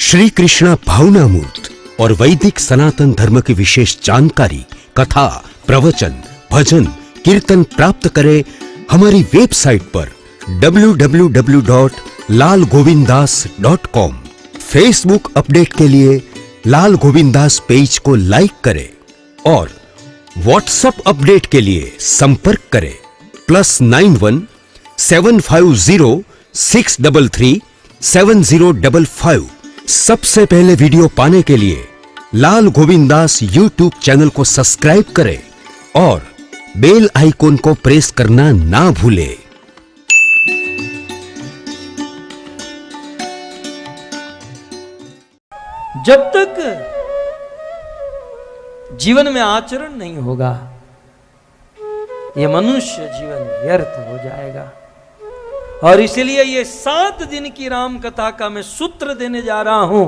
श्री कृष्ण भावनामूर्त और वैदिक सनातन धर्म की विशेष जानकारी, कथा, प्रवचन, भजन, कीर्तन प्राप्त करें हमारी वेबसाइट पर www.lalgovinddas.com। फेसबुक अपडेट के लिए लाल गोविंदास पेज को लाइक करें और व्हाट्सएप अपडेट के लिए संपर्क करें +91 750 633 7055। सबसे पहले वीडियो पाने के लिए लाल गोविंदास यूट्यूब चैनल को सब्सक्राइब करें और बेल आइकॉन को प्रेस करना ना भूलें। जब तक जीवन में आचरण नहीं होगा यह मनुष्य जीवन व्यर्थ हो जाएगा। और इसलिए ये 7 दिन की राम कथा का मैं सूत्र देने जा रहा हूं।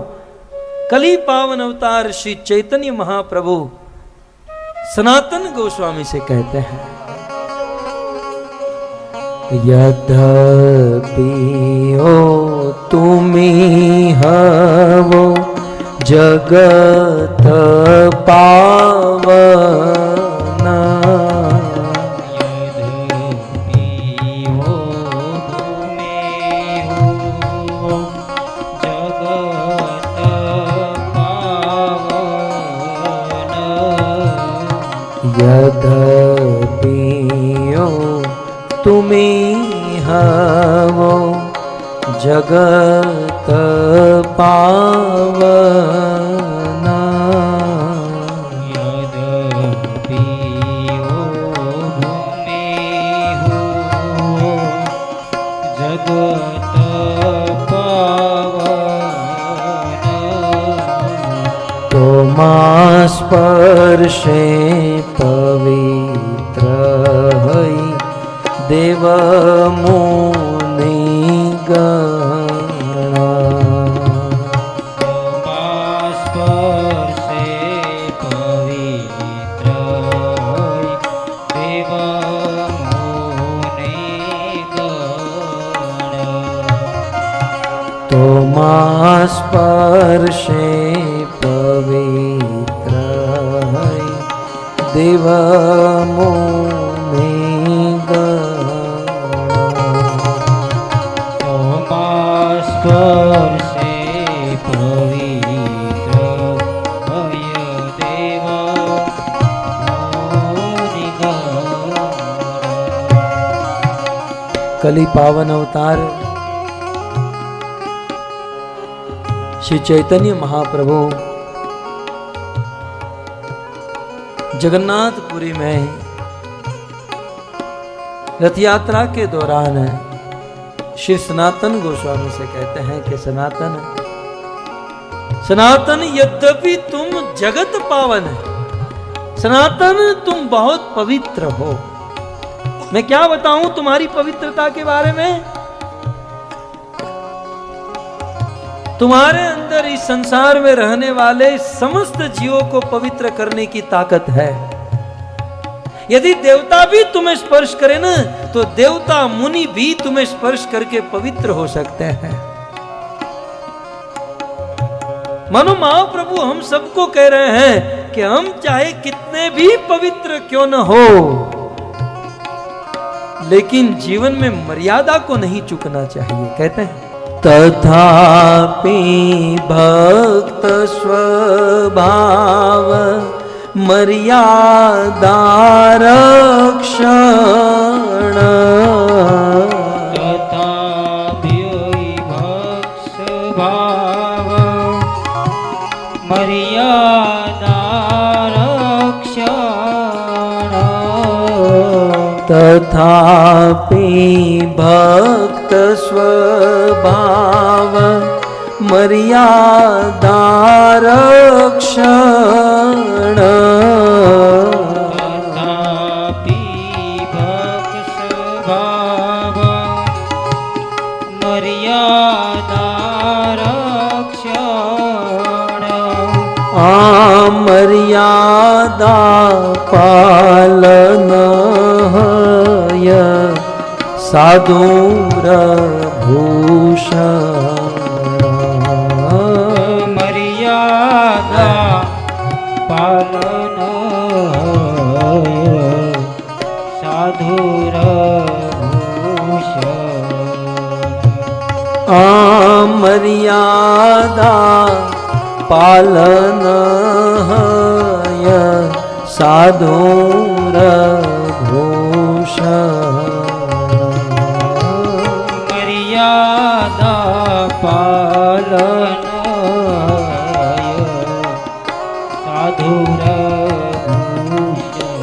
कली पावन अवतार श्री चैतन्य महाप्रभु सनातन गोस्वामी से कहते हैं, यद्यपि ओ तुमी हवो जगत पावना, यद्यपि ओ तुमी हवो जगत पावना, यद्यपि ओ तुमी हवो जगत पावना, तोमा स्पर्शे पवित्र हई देव मुनि गणा, तोमा स्पर्शे पवित्र हई देव मुनि गणा, तोमा स्पर्शे पवित्र हई देव मुनि गणा, तोमा स्पर्शे पवित्र हय देव मुनि गणा। कली पावन अवतार श्री चैतन्य महाप्रभु जगन्नाथपुरी में रथ यात्रा के दौरान श्री सनातन गोस्वामी से कहते हैं कि सनातन, सनातन यद्यपि तुम जगत पावन है, सनातन तुम बहुत पवित्र हो। मैं क्या बताऊं तुम्हारी पवित्रता के बारे में? तुम्हारे अंदर इस संसार में रहने वाले समस्त जीवों को पवित्र करने की ताकत है। यदि देवता भी तुम्हें स्पर्श करे ना, तो देवता मुनि भी तुम्हें स्पर्श करके पवित्र हो सकते हैं। मानो महाप्रभु हम सबको कह रहे हैं कि हम चाहे कितने भी पवित्र क्यों न हो, लेकिन जीवन में मर्यादा को नहीं चूकना चाहिए। कहते हैं, तथापि भक्त स्वभाव मर्यादा रक्षण, तथापि भक्त स्वभाव मर्यादा रक्षण, तथापि भक्त स्वभाव मर्यादा रक्षण, तथापि भक्त स्वभाव मर्यादा रक्षण, मर्यादा पालन हय साधुर भूषण, मर्यादा पालन हय साधुर भूषण। मर्यादा पालन साधुर भूषण।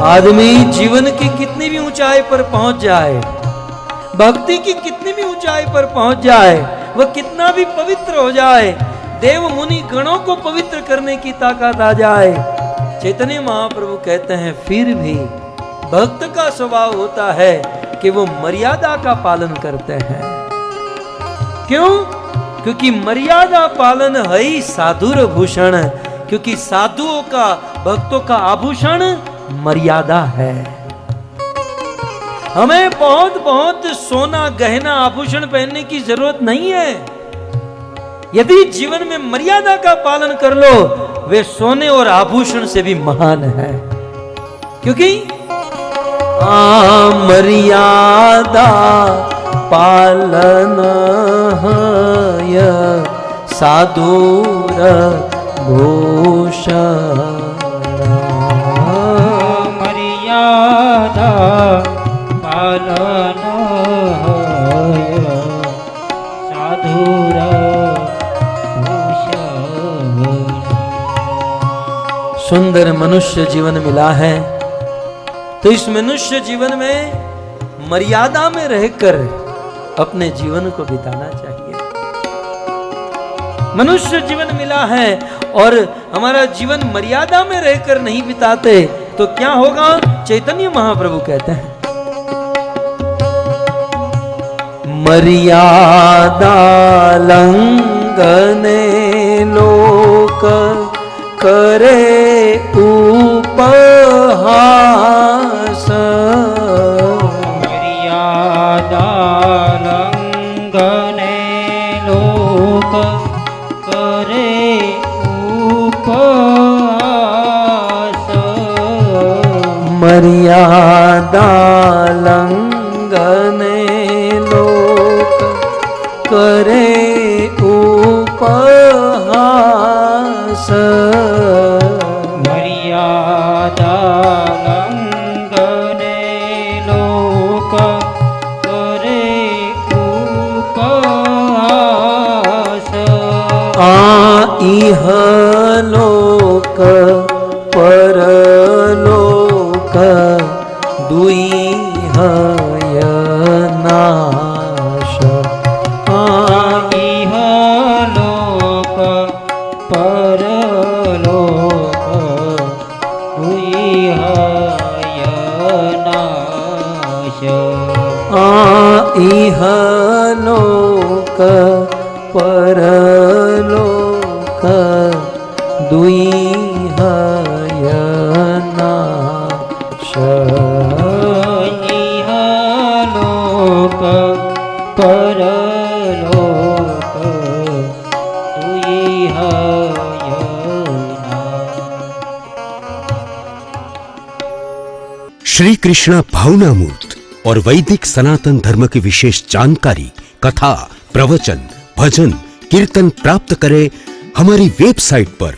आदमी जीवन की कितनी भी ऊंचाई पर पहुंच जाए, भक्ति की कितनी भी ऊंचाई पर पहुंच जाए, वह कितना भी पवित्र हो जाए, देव मुनि गणों को पवित्र करने की ताकत आ जाए, चैतन्य महाप्रभु कहते हैं फिर भी भक्त का स्वभाव होता है कि वो मर्यादा का पालन करते हैं। क्यों? क्योंकि मर्यादा पालन है ही साधुर भूषण, क्योंकि साधुओं का, भक्तों का आभूषण मर्यादा है। हमें बहुत बहुत सोना गहना आभूषण पहनने की जरूरत नहीं है। यदि जीवन में मर्यादा का पालन कर लो, वे सोने और आभूषण से भी महान है। क्योंकि मर्यादा पालन हय साधुर भूषण। मर्यादा पालन हय साधुर भूषण। सुंदर मनुष्य जीवन मिला है, तो इस मनुष्य जीवन में मर्यादा में रहकर अपने जीवन को बिताना चाहिए। मनुष्य जीवन मिला है और हमारा जीवन मर्यादा में रहकर नहीं बिताते तो क्या होगा? चैतन्य महाप्रभु कहते हैं मर्यादा लंघने लोक करे उपहास। मर्यादा लंघने लोक करे उपहास। मर्यादा लंघने लोक करे उपहास। मर्यादा लंघने लोक करे उपहास। इह लोक परलोक दुई हय नाश। इह लोक परलोक दुई हय नाश। इह लोक परलोक दुई हय नाश। इह लोक परलोक दुई हय नाश। श्री कृष्णा भावनामूर्त और वैदिक सनातन धर्म की विशेष जानकारी, कथा, प्रवचन, भजन, कीर्तन प्राप्त करें हमारी वेबसाइट पर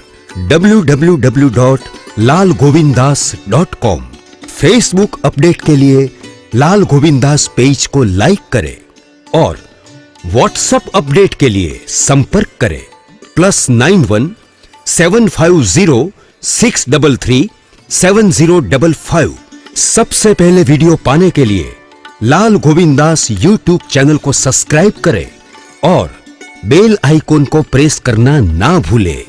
www.lalgovinddas.com। फेसबुक अपडेट के लिए लाल गोविंदास पेज को लाइक करें और व्हाट्सएप अपडेट के लिए संपर्क करें +91 750 633 7055। सबसे पहले वीडियो पाने के लिए लाल गोविंदास यूट्यूब चैनल को सब्सक्राइब करें और बेल आइकॉन को प्रेस करना ना भूलें।